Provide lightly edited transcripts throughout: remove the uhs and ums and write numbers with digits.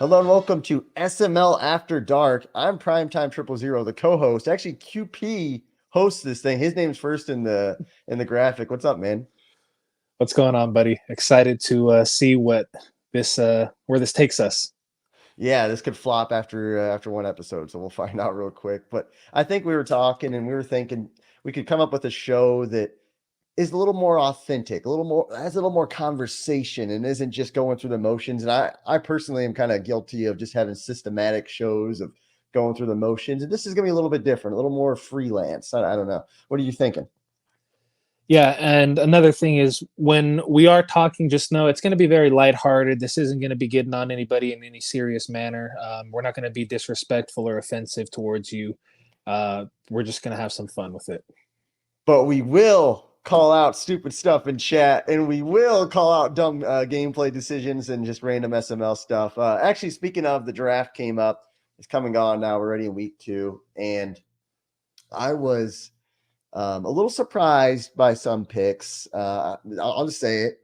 Hello and welcome to SML After Dark. I'm Primetime Triple Zero, the co-host. Actually, QP hosts this thing. His name's first in the graphic. What's up, man? What's going on, buddy? Excited to see what this where this takes us. Yeah, this could flop after one episode, so we'll find out real quick. But I think we were talking and we were thinking we could come up with a show that is a little more authentic, a little more has a little more conversation and isn't just going through the motions. And I personally am kind of guilty of just having systematic shows of going through the motions. And this is gonna be a little bit different, a little more freelance. I don't know. What are you thinking? Yeah, and another thing is when we are talking, just know it's going to be very lighthearted. This isn't going to be getting on anybody in any serious manner. We're not going to be disrespectful or offensive towards you. We're just going to have some fun with it. But we will call out stupid stuff in chat, and we will call out dumb gameplay decisions and just random SML stuff. Actually, speaking of, the draft came up. It's come and gone now. We're already in week 2, and I was a little surprised by some picks. I'll just say it.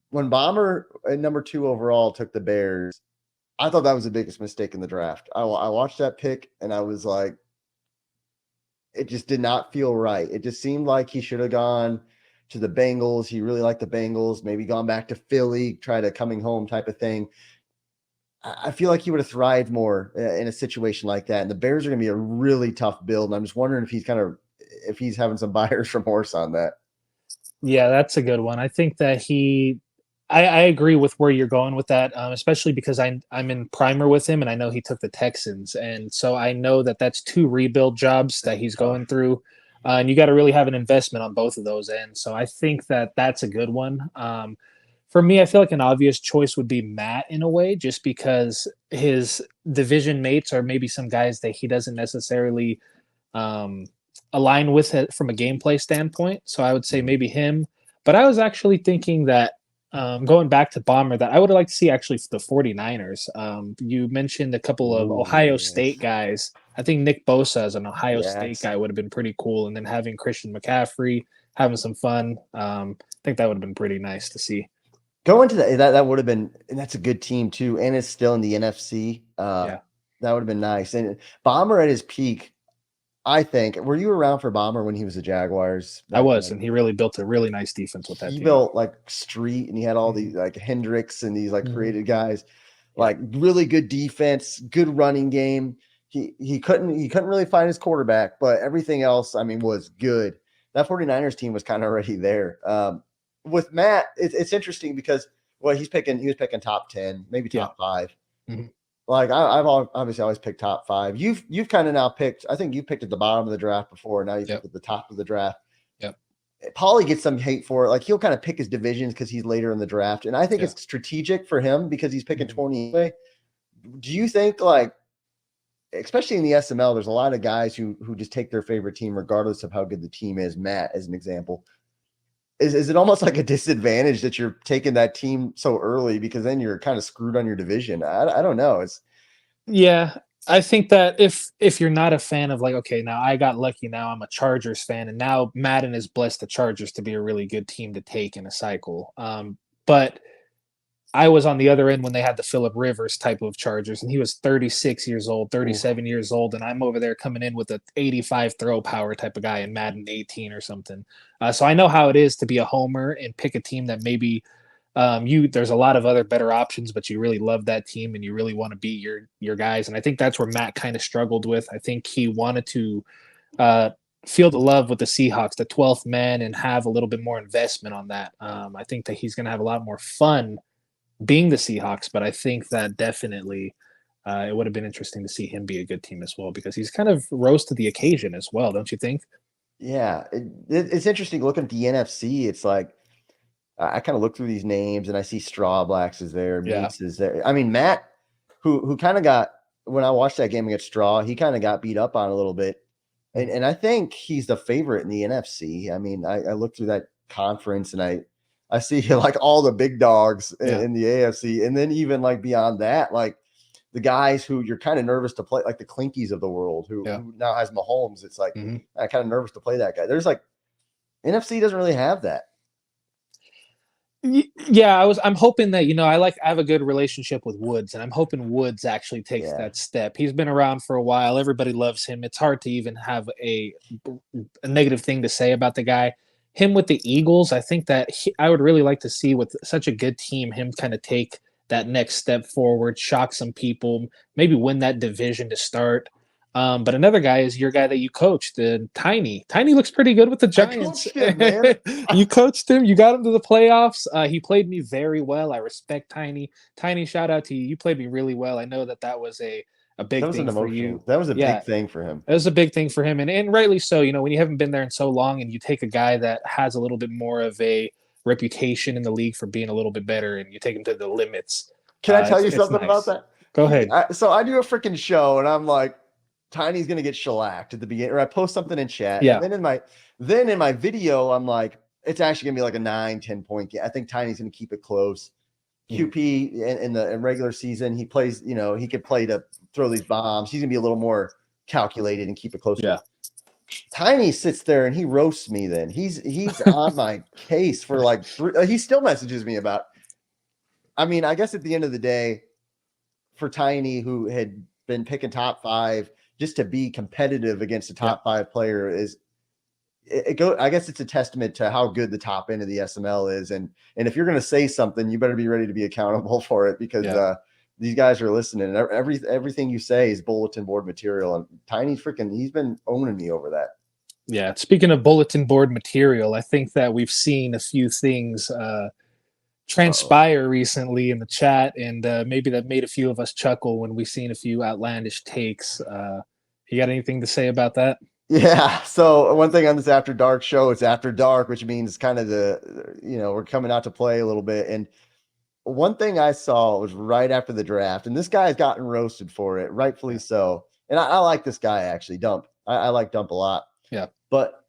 When Bomber at number 2 overall took the Bears, I thought that was the biggest mistake in the draft. I watched that pick and I was like, it just did not feel right. It just seemed like he should have gone to the Bengals. He really liked the Bengals, maybe gone back to Philly, tried a coming home type of thing. I feel like he would have thrived more in a situation like that. And the Bears are going to be a really tough build. And I'm just wondering if he's having some buyer's remorse on that. Yeah, that's a good one. I think that I agree with where you're going with that, especially because I'm in primer with him, and I know he took the Texans, and so I know that that's two rebuild jobs that he's Tough. going through, and you got to really have an investment on both of those ends. So I think that that's a good one. For me, I feel like an obvious choice would be Matt in a way, just because his division mates are maybe some guys that he doesn't necessarily um, align with it from a gameplay standpoint. So I would say maybe him. But I was actually thinking that going back to Bomber, that I would like to see actually the 49ers. You mentioned a couple of Ooh, Ohio State yes. guys. I think Nick Bosa as an Ohio State Yes. guy would have been pretty cool. And then having Christian McCaffrey, having some fun. I think that would have been pretty nice to see. Going to that would have been, and that's a good team too, and it's still in the NFC. Yeah, That would have been nice. And Bomber at his peak, I think. Were you around for Bomber when he was the Jaguars I back in was. like And he really built a really nice defense with that he team. built like Street and he had all Hmm. these like Hendricks and these like Hmm. created guys, Yeah. like really good defense, good running game. He couldn't really find his quarterback, but everything else, I mean, was good. That 49ers team was kind of already there. With Matt, it's interesting because well, he was picking top 10, maybe Yeah. top 5. Hmm. Like I've obviously always picked top 5. You've kind of now picked. I think you picked at the bottom of the draft before. Now you picked Yep. at the top of the draft. Yep. Paulie gets some hate for it. Like he'll kind of pick his divisions because he's later in the draft, and I think Yeah. it's strategic for him because he's picking Hmm. 20 anyway. Do you think like, especially in the SML, there's a lot of guys who just take their favorite team regardless of how good the team is. Matt, as an example, is it almost like a disadvantage that you're taking that team so early because then you're kind of screwed on your division? I don't know. It's Yeah, I think that if you're not a fan of like, okay, now I got lucky, now I'm a Chargers fan, and now Madden has blessed the Chargers to be a really good team to take in a cycle. But I was on the other end when they had the Philip Rivers type of Chargers, and he was 36 years old, oof. 37 years old, and I'm over there coming in with a 85 throw power type of guy in Madden 18 or something. So I know how it is to be a homer and pick a team that maybe you there's a lot of other better options, but you really love that team and you really want to beat your guys. And I think that's where Matt kind of struggled with. I think he wanted to uh, feel the love with the Seahawks, the 12th man, and have a little bit more investment on that. I think that he's going to have a lot more fun being the Seahawks, but I think that definitely it would have been interesting to see him be a good team as well because he's kind of rose to the occasion as well, don't you think? Yeah, it's interesting looking at the NFC. It's like I kind of look through these names and I see Straw Blacks is there, Yeah. Meats is there. I mean, Matt, who kind of got when I watched that game against Straw, he kind of got beat up on a little bit, Mhm. and I think he's the favorite in the NFC. I mean, I look through that conference and I see like all the big dogs Yeah. in the AFC, and then even like beyond that, like the guys who you're kind of nervous to play, like the Clinkies of the world, Yeah. who now has Mahomes. It's like Hmm. I'm kind of nervous to play that guy. There's like NFC doesn't really have that. Yeah, I'm hoping that, I have a good relationship with Woods, and I'm hoping Woods actually takes Yeah. that step. He's been around for a while. Everybody loves him. It's hard to even have a negative thing to say about the guy. Him with the Eagles, I think that I would really like to see, with such a good team, him kind of take that next step forward, shock some people, maybe win that division to start. But another guy is your guy that you coached, Tiny. Tiny looks pretty good with the I Giants. coached him, man. You coached him. You got him to the playoffs. He played me very well. I respect Tiny. Tiny, shout out to you. You played me really well. I know that was a That big was an thing for you. emotional. That was a Yeah, big thing for him. it was a big thing for him, and rightly so. When you haven't been there in so long, and you take a guy that has a little bit more of a reputation in the league for being a little bit better, and you take him to the limits. Can I tell you It's something about nice. that? Go ahead. So I do a freaking show, and I'm like, Tiny's gonna get shellacked at the beginning, or I post something in chat, Yeah. and then in my video, I'm like, it's actually gonna be like a 9-10 point game. I think Tiny's gonna keep it close. QP in the regular season, he plays, he could play to throw these bombs. He's gonna be a little more calculated and keep it close. Yeah. Tiny sits there and he roasts me. Then he's on my case for like he still messages me about. I mean, I guess at the end of the day, for Tiny, who had been picking top 5, just to be competitive against a top 5 player is I guess it's a testament to how good the top end of the SML is. And if you're going to say something, you better be ready to be accountable for it, because these guys are listening. Everything you say is bulletin board material. And Tiny's he's been owning me over that. Yeah. Speaking of bulletin board material, I think that we've seen a few things transpire recently in the chat, and maybe that made a few of us chuckle when we seen a few outlandish takes. You got anything to say about that? Yeah. So one thing on this After Dark show, it's after dark, which means kind of we're coming out to play a little bit. And one thing I saw was right after the draft, and this guy has gotten roasted for it, rightfully so. And I like this guy, actually, Dump. I like Dump a lot. Yeah. But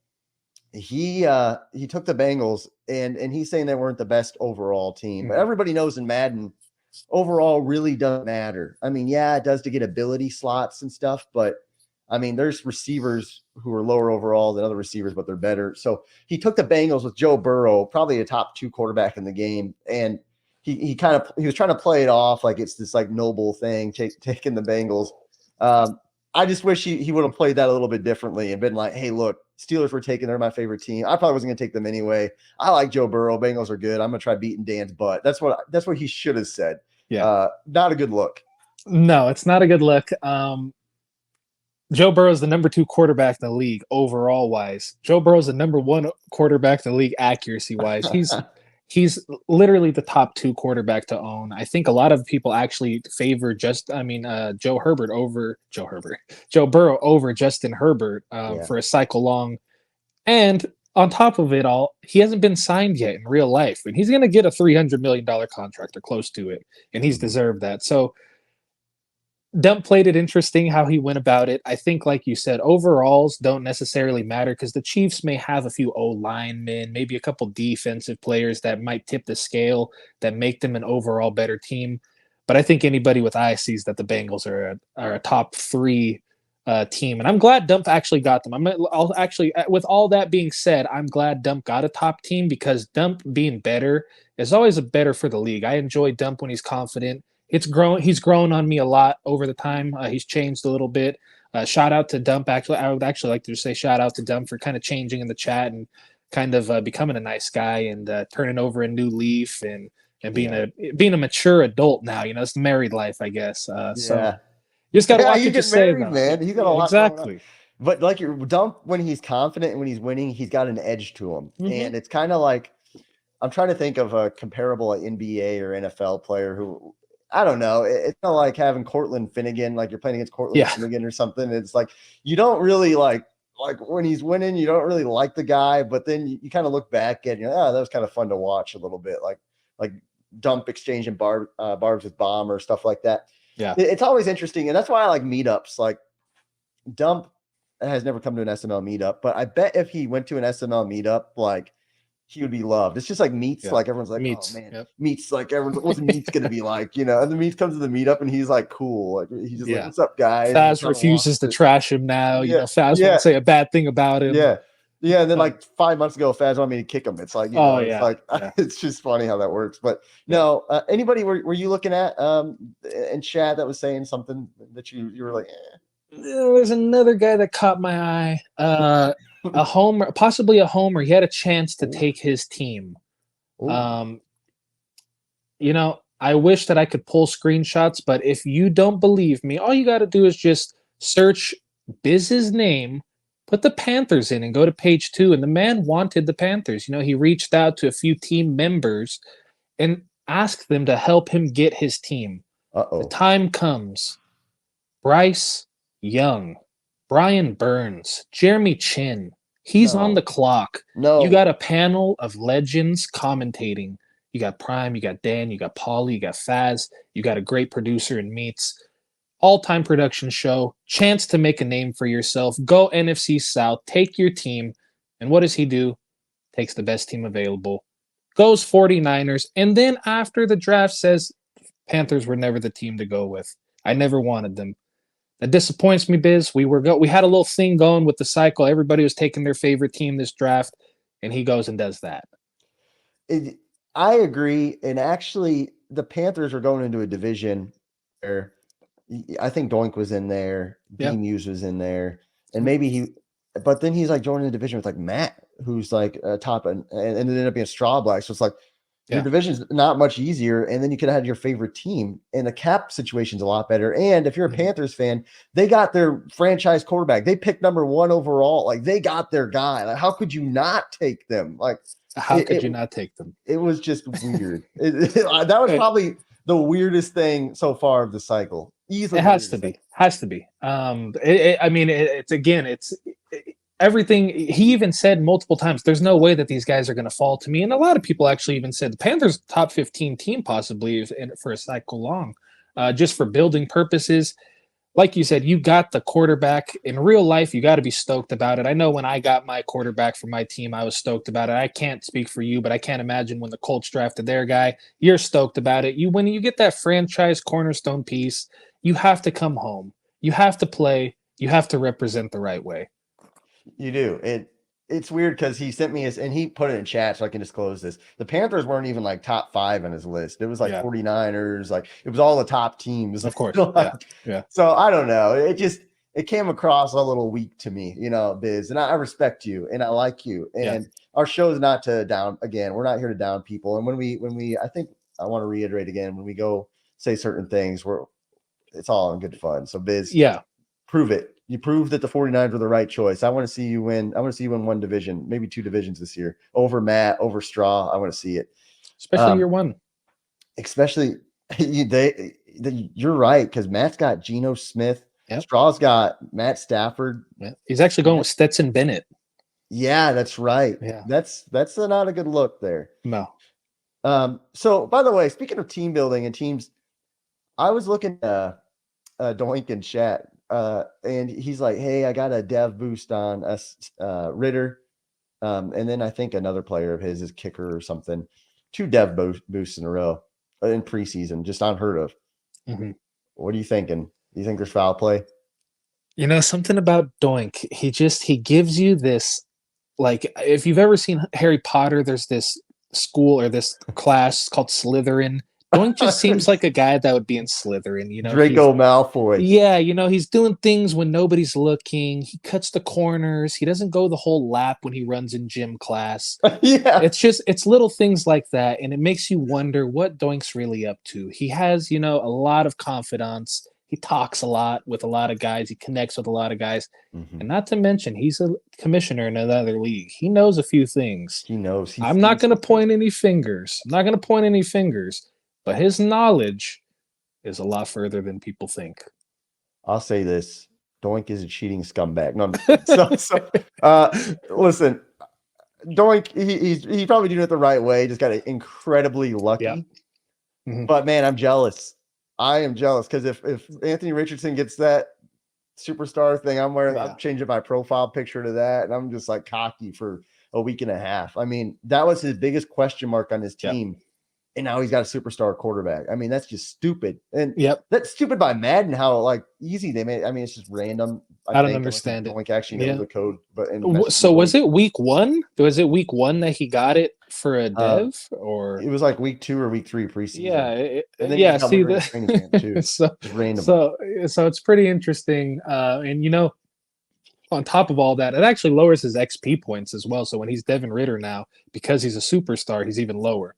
he took the Bengals, and he's saying they weren't the best overall team. But everybody knows in Madden, overall really doesn't matter. I mean, yeah, it does to get ability slots and stuff, but I mean, there's receivers who are lower overall than other receivers, but they're better. So he took the Bengals with Joe Burrow, probably a top 2 quarterback in the game, and he was trying to play it off like it's this like noble thing, taking the Bengals. I just wish he would have played that a little bit differently and been like, hey, look, Steelers were taking, they're my favorite team. I probably wasn't going to take them anyway. I like Joe Burrow. Bengals are good. I'm going to try beating Dan's butt. That's what he should have said. Yeah. Not a good look. No, it's not a good look. Joe Burrow is the number 2 quarterback in the league overall wise. Joe Burrow is the number 1 quarterback in the league accuracy wise. He's literally the top 2 quarterback to own. I think a lot of people actually favor Joe Burrow over Justin Herbert for a cycle long. And on top of it all, he hasn't been signed yet in real life, and he's going to get a $300 million contract or close to it, and he's deserved that. So Dump played it interesting how he went about it. I think, like you said, overalls don't necessarily matter, because the Chiefs may have a few O-linemen, maybe a couple defensive players that might tip the scale, that make them an overall better team. But I think anybody with eyes sees that the Bengals are a top 3 team, and I'm glad Dump actually got them. I'll actually, with all that being said, I'm glad Dump got a top team, because Dump being better is always better for the league. I enjoy Dump when he's confident. He's grown on me a lot over the time. He's changed a little bit. Shout out to Dump. Actually, I would actually like to say shout out to Dump for kind of changing in the chat and kind of becoming a nice guy and turning over a new leaf and being a mature adult now. It's the married life, I guess. So you just got to watch what you say, married, though. Man. He's got a lot exactly. Going on. But like your Dump, when he's confident and when he's winning, he's got an edge to him, and it's kind of like, I'm trying to think of a comparable NBA or NFL player who, I don't know. It's not like having Cortland Finnegan, like you're playing against Cortland Finnegan or something. It's like you don't really like when he's winning, you don't really like the guy, but then you kind of look back and that was kind of fun to watch a little bit, like Dump exchanging barbs with Bomb or stuff like that. Yeah, it's always interesting, and that's why I like meetups. Like Dump has never come to an SML meetup, but I bet if he went to an SML meetup, like, he would be loved. It's just like Meats. Like everyone's like, Meats. Oh man, Meats. Like everyone's, what's Meats gonna be like? And the Meats comes to the meetup and he's like, cool. Like he's just like, what's up, guys? Faz refuses to trash him now. Faz won't say a bad thing about him. Yeah. Yeah, and then like 5 months ago, Faz wanted me to kick him. It's like, Oh it's yeah, like yeah, it's just funny how that works. But yeah. no, anybody were you looking at in chat that was saying something that you were like, There's another guy that caught my eye. A homer, possibly a homer. He had a chance to ooh, take his team. ooh, Um, I wish that I could pull screenshots, but if you don't believe me, all you got to do is just search Biz's name, put the Panthers in, and go to page 2. And the man wanted the Panthers. He reached out to a few team members and asked them to help him get his team. The uh-oh. time comes. Bryce Young, Brian Burns, Jeremy Chin. He's on the No, clock. You no. got a panel of legends commentating. You got Prime, you got Dan, you got Paulie, you got Faz, you got a great producer in Meats. All-time production show, chance to make a name for yourself. Go NFC South, take your team, and what does he do? Takes the best team available. Goes 49ers, and then after the draft says Panthers were never the team to go with. I never wanted them. That disappoints me, Biz. We had a little thing going with the cycle. Everybody was taking their favorite team this draft, and he goes and does that. It, I agree. And actually, the Panthers are going into a division where I think Doink was in there, Yeah. B Muse was in there, and maybe but then he's like joining the division with like Matt, who's like top and it ended up being Straw Black. So it's like your Yeah. division's not much easier, and then you could have had your favorite team, and the cap situation's a lot better. And if you're a Panthers fan, they got their franchise quarterback. They picked number 1 overall. Like they got their guy. Like how could you not take them? Like How could you not take them? it was just weird. That was probably the weirdest thing so far of the cycle. Easily It has to be. Has to be. I mean, it's everything. He even said multiple times, "There's no way that these guys are going to fall to me." And a lot of people actually even said the Panthers' top 15 team possibly for a cycle long, just for building purposes. Like you said, you got the quarterback in real life. You got to be stoked about it. I know when I got my quarterback for my team, I was stoked about it. I can't speak for you, but I can't imagine when the Colts drafted their guy. You're stoked about it. When you get that franchise cornerstone piece, you have to come home. You have to play. You have to represent the right way. You do. It's weird because he sent me his and he put it in chat so I can disclose this. The Panthers weren't even like top 5 on his list. It was like Yeah, 49ers, like it was all the top teams. of course. Like, Yeah, yeah, so I don't know. It came across a little weak to me, Biz. And I respect you and I like you. yeah. And our show is not to down again. We're not here to down people. And when we I think I want to reiterate again, when we go say certain things, it's all in good fun. So Biz, Yeah. prove it. You proved that the 49ers were the right choice. I want to see you win. I want to see you win one division, maybe 2 divisions this year. Over Matt, over Straw. I want to see it. Especially year one. Especially you're right, because Matt's got Geno Smith. Yep. Straw's got Matt Stafford. Yeah. He's actually going with Stetson Bennett. Yeah, that's right. Yeah. That's not a good look there. No. So by the way, speaking of team building and teams, I was looking at Doink in chat. And he's like, "Hey, I got a dev boost on us, Ritter, and then I think another player of his is kicker or something. 2 dev boosts in a row in preseason, just unheard of. Mm-hmm. What are you thinking? Do you think there's foul play? Something about Doink. He gives you this, like, if you've ever seen Harry Potter, there's this school or this class called Slytherin. Doink just seems like a guy that would be in Slytherin. Draco Malfoy. Yeah, he's doing things when nobody's looking. He cuts the corners. He doesn't go the whole lap when he runs in gym class. Yeah, It's little things like that, and it makes you wonder what Doink's really up to. He has, a lot of confidence. He talks a lot with a lot of guys. He connects with a lot of guys. mm-hmm. And not to mention, he's a commissioner in another league. He knows a few things. He knows. I'm not going to point any fingers. But his knowledge is a lot further than people think. I'll say this: Doink is a cheating scumbag. No, listen, Doink, he's probably doing it the right way. Just got incredibly lucky. Yeah. Mm-hmm. But man, I'm jealous. I am jealous because if Anthony Richardson gets that superstar thing, I'm changing my profile picture to that, and I'm just like cocky for a week and a half. I mean, that was his biggest question mark on his team. and now he's got a superstar quarterback. I mean, that's just stupid. And Yep. that's stupid by Madden, how like easy they made. I mean, it's just random, I I don't think, unless understand it. Doink actually knows Yeah. the code, but and messes with So Doink. was it week one? Was it week one that he got it for a Uh, dev or? it was like week 2 or week 3 preseason. Yeah, And then he yeah. got See one during training camp the too. so Just random. so so it's pretty interesting. And on top of all that, it actually lowers his XP points as well. So when he's Devin Ritter now, because he's a superstar, he's even lower.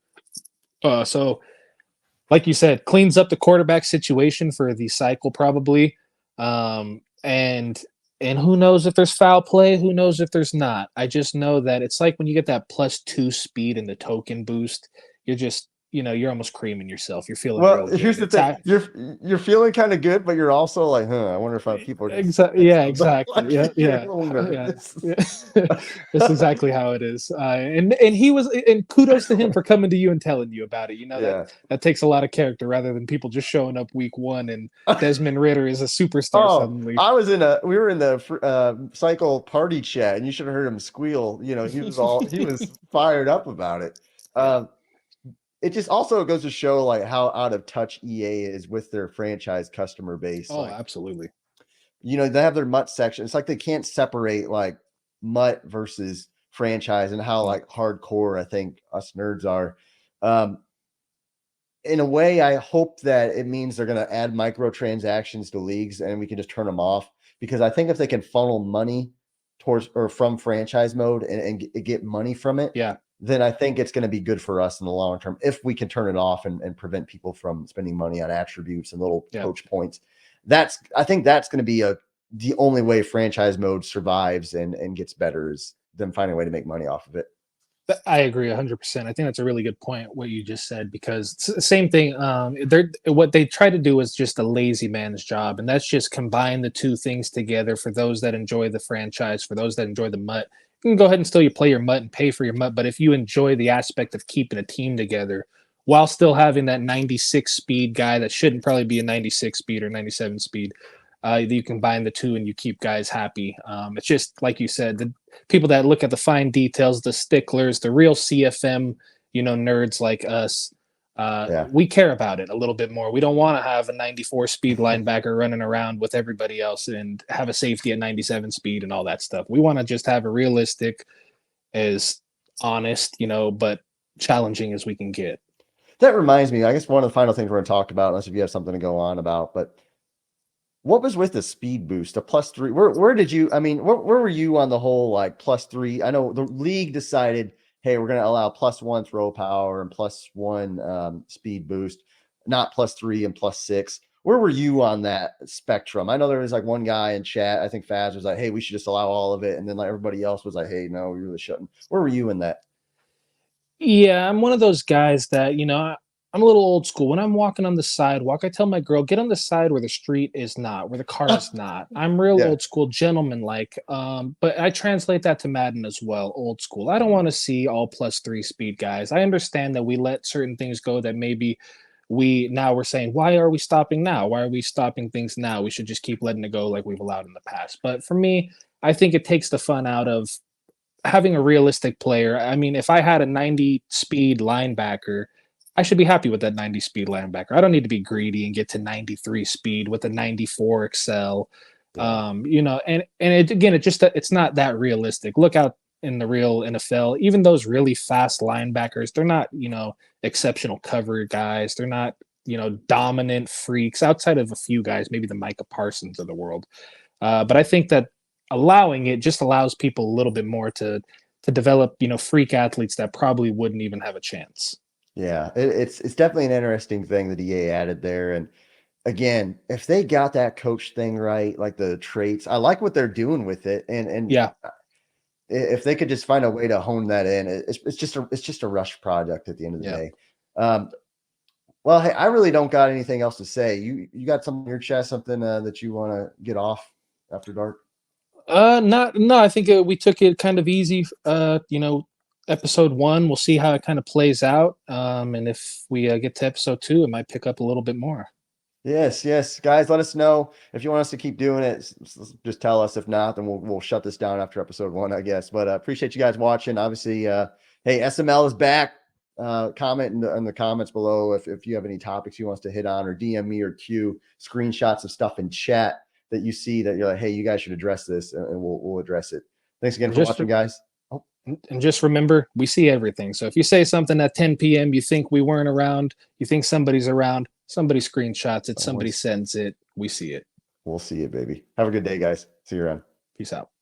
So like you said, cleans up the quarterback situation for the cycle probably. And who knows if there's foul play? Who knows if there's not? I just know that it's like when you get that +2 speed and the token boost, you're just you're almost creaming yourself. You're feeling Well, real here's good. the It's thing. You're feeling kind of good, but you're also like, I wonder if people are gonna see exactly, this. yeah, So exactly, like, yeah, you're a yeah, little yeah, nervous. yeah. That's exactly how it is. And he was, and kudos to him for coming to you and telling you about it. Yeah. That takes a lot of character rather than people just showing up week one and Desmond Ritter is a superstar Oh, suddenly. we were in the cycle party chat, and you should have heard him squeal. He was fired up about it. Um, it just also goes to show like how out of touch EA is with their franchise customer base. Oh, Like, absolutely. they have their MUT section. It's like they can't separate like MUT versus franchise and how Yep. like hardcore I think us nerds are. Um, in a way, I hope that it means they're going to add microtransactions to leagues and we can just turn them off, because I think if they can funnel money towards or from franchise mode and get money from it, Yeah. then I think it's going to be good for us in the long term if we can turn it off and prevent people from spending money on attributes and little Yep. coach points. I think that's going to be the only way franchise mode survives and gets better is them finding a way to make money off of it. I agree 100%. I think that's a really good point what you just said, because it's the same thing. They're what they try to do is just a lazy man's job, and that's just combine the two things together. For those that enjoy the franchise, for those that enjoy the MUT, you can go ahead and still you play your MUT and pay for your MUT. But if you enjoy the aspect of keeping a team together while still having that 96 speed guy that shouldn't probably be a 96 speed or 97 speed, you combine the two and you keep guys happy. It's just like you said, the people that look at the fine details, the sticklers, the real CFM, nerds like us. Yeah. We care about it a little bit more. We don't want to have a 94 speed linebacker running around with everybody else and have a safety at 97 speed and all that stuff. We want to just have a realistic, as honest, but challenging as we can get. That reminds me, I guess one of the final things we're going to talk about, unless if you have something to go on about, but what was with the speed boost, a +3? Where did you, I mean, where were you on the whole like +3? I know the league decided, hey, we're going to allow +1 throw power and +1 speed boost, not +3 and +6. Where were you on that spectrum? I know there was like one guy in chat, I think Faz was like, hey, we should just allow all of it. And then like everybody else was like, hey, no, we really shouldn't. Where were you in that? Yeah, I'm one of those guys that, I'm a little old school. When I'm walking on the sidewalk, I tell my girl, get on the side where the street is not, where the car is not. I'm real Yeah. old school, gentleman like. But I translate that to Madden as well, old school. I don't want to see all +3 speed guys. I understand that we let certain things go that maybe we're saying, why are we stopping now? Why are we stopping things now? We should just keep letting it go like we've allowed in the past. But for me, I think it takes the fun out of having a realistic player. I mean, if I had a 90 speed linebacker, I should be happy with that 90 speed linebacker. I don't need to be greedy and get to 93 speed with a 94 excel. Yeah. Again, it's not that realistic. Look out in the real NFL, even those really fast linebackers, they're not, exceptional cover guys. They're not, dominant freaks outside of a few guys, maybe the Micah Parsons of the world. But I think that allowing it just allows people a little bit more to develop, freak athletes that probably wouldn't even have a chance. Yeah, it's definitely an interesting thing that EA added there. And again, if they got that coach thing right, like the traits, I like what they're doing with it. And Yeah. if they could just find a way to hone that in, it's just a rush project at the end of the Yeah. day. Well, hey, I really don't got anything else to say. You got something in your chest, something that you want to get off after dark? Not no. I think we took it kind of easy. Episode one, we'll see how it kind of plays out. And if we get to episode two, it might pick up a little bit more. Yes, guys. Let us know if you want us to keep doing it. Just tell us. If not, then we'll shut this down after episode one, I guess. But appreciate you guys watching. Obviously, hey, SML is back. comment in the comments below if you have any topics you want us to hit on, or DM me or Q screenshots of stuff in chat that you see that you're like, hey, you guys should address this, and we'll address it. Thanks again for watching, guys. And just remember, we see everything. So if you say something at 10 p.m., you think we weren't around, you think somebody's around, somebody screenshots it, somebody sends it, we see it. We'll see it, baby. Have a good day, guys. See you around. Peace out.